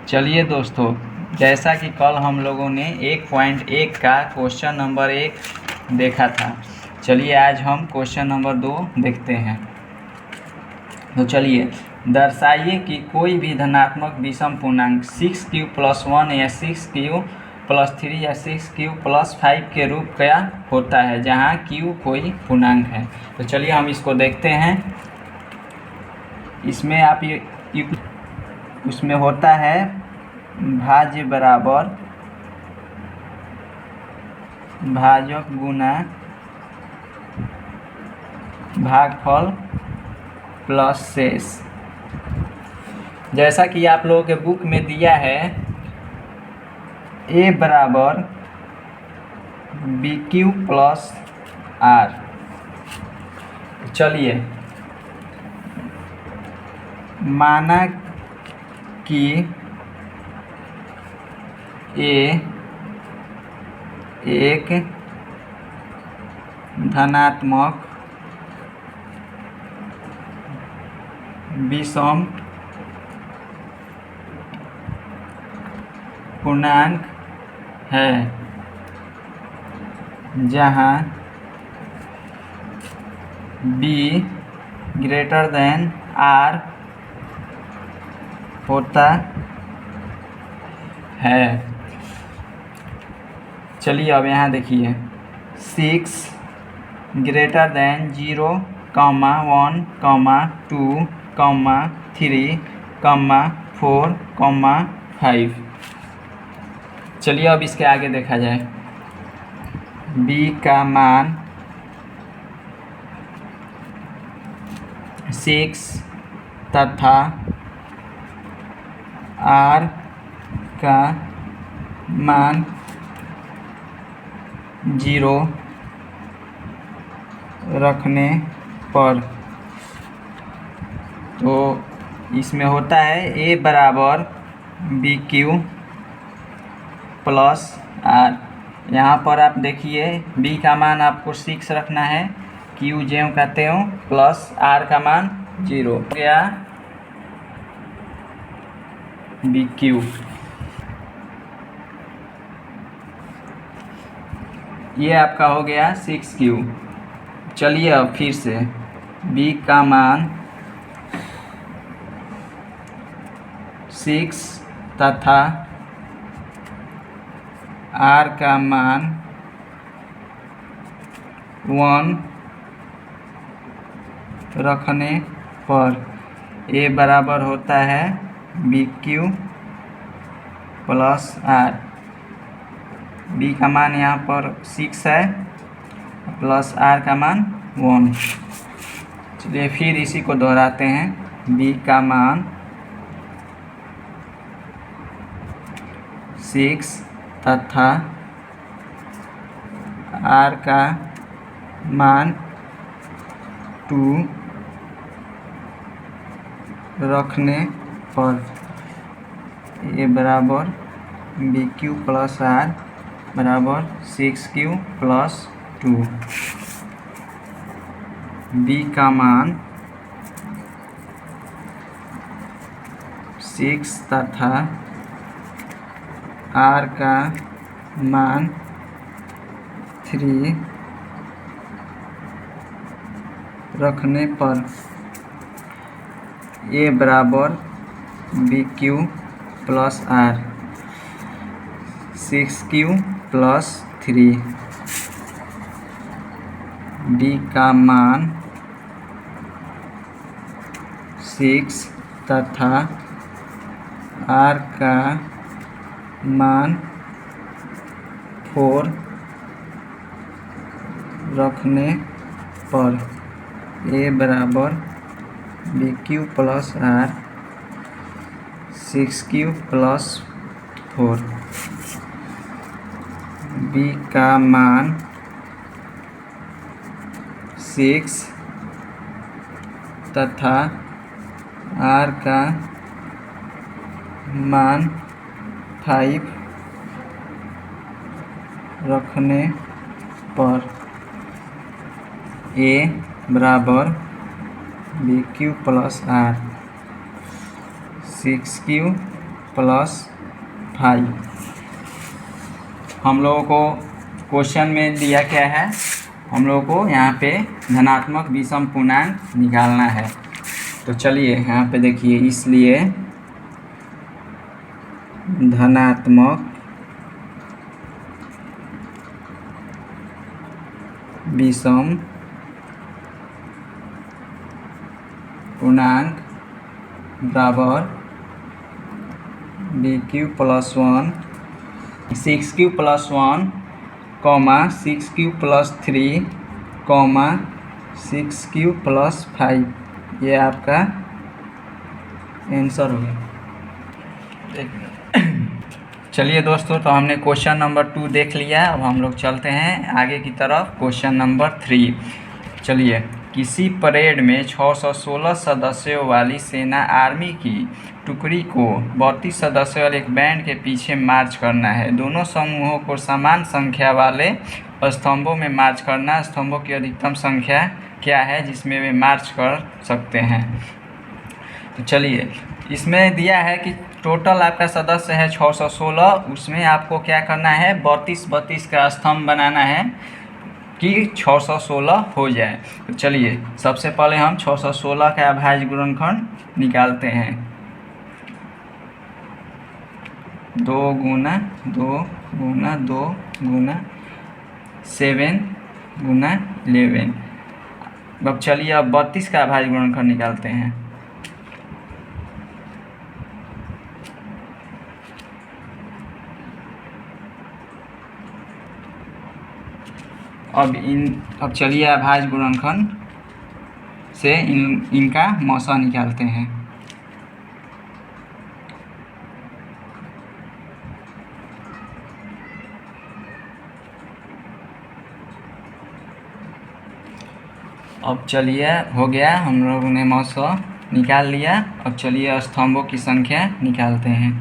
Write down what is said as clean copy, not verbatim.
चलिए दोस्तों, जैसा कि कल हम लोगों ने 1.1 का क्वेश्चन नंबर 1 देखा था, चलिए आज हम क्वेश्चन नंबर 2 देखते हैं। तो चलिए, दर्शाइए कि कोई भी धनात्मक विषम पूर्णांक 6q + 1 या 6q + 3 या 6q + 5 के रूप का होता है, जहाँ q कोई पूर्णांक है। तो चलिए हम इसको देखते हैं। इसमें आप उसमें होता है भाज्य बराबर भाजक गुना भागफल प्लस शेष। जैसा कि आप लोगों के बुक में दिया है, a बराबर bq + r। चलिए, माना कि a एक धनात्मक विषम पूर्णांक है, जहाँ b > r होता है। चलिए अब यहाँ देखिए, 6 > 0, 1, 2, 3, 4, 5। चलिए अब इसके आगे देखा जाए। b का मान 6 तथा r का मान 0 रखने पर, तो इसमें होता है a बराबर bq + r। यहाँ पर आप देखिए, b का मान आपको 6 रखना है, q ज्यों का त्यों, प्लस r का मान 0 हो गया bq। ये आपका हो गया 6q। चलिए अब फिर से, b का मान 6 तथा r का मान 1 रखने पर a बराबर होता है bq + r। b का मान यहाँ पर 6 है, प्लस r का मान 1। चलिए फिर इसी को दोहराते हैं। b का मान 6 तथा r का मान 2 रखने पर a बराबर bq + r बराबर 6q + 2। b का मान 6 तथा r का मान 3 रखने पर a बराबर bq + r 6q + 3। d का मान 6 तथा r का मान 4 रखने पर a बराबर bq + r 6q + 4। b का मान 6 तथा r का मान 5 रखने पर a बराबर bq + r 6q प्लस 5। हम लोगों को क्वेश्चन में दिया क्या है, हम लोगों को यहाँ पे धनात्मक विषम पूर्णांक निकालना है। तो चलिए यहाँ पे देखिए, इसलिए धनात्मक विषम पूर्णांक बराबर BQ + 1 6Q + 1, 6Q + 3, 6Q + 5। ये आपका आंसर हो गया। चलिए दोस्तों, तो हमने क्वेश्चन नंबर 2 देख लिया। अब हम लोग चलते हैं आगे की तरफ, क्वेश्चन नंबर 3। चलिए, किसी परेड में 616 सदस्यों वाली सेना आर्मी की टुकड़ी को 32 सदस्यों वाले एक बैंड के पीछे मार्च करना है। दोनों समूहों को समान संख्या वाले स्तंभों में मार्च करना। स्तंभों की अधिकतम संख्या क्या है जिसमें वे मार्च कर सकते हैं? तो चलिए, इसमें दिया है कि टोटल आपका सदस्य है 616, उसमें आपको क्या करना है, 32 का स्तंभ बनाना है कि 616 हो जाए। तो चलिए, सबसे पहले हम 616 का अभाज्य गुणनखंड निकालते हैं। 2 × 2 × 2 × 7 × 11। अब चलिए, अब 32 का अभाज्य गुणनखंड निकालते हैं। अब चलिए अभाज्य गुणनखंड से इनका मौसा निकालते हैं। अब चलिए, हो गया, हम लोगों ने मौसा निकाल लिया। अब चलिए स्तंभों की संख्या निकालते हैं।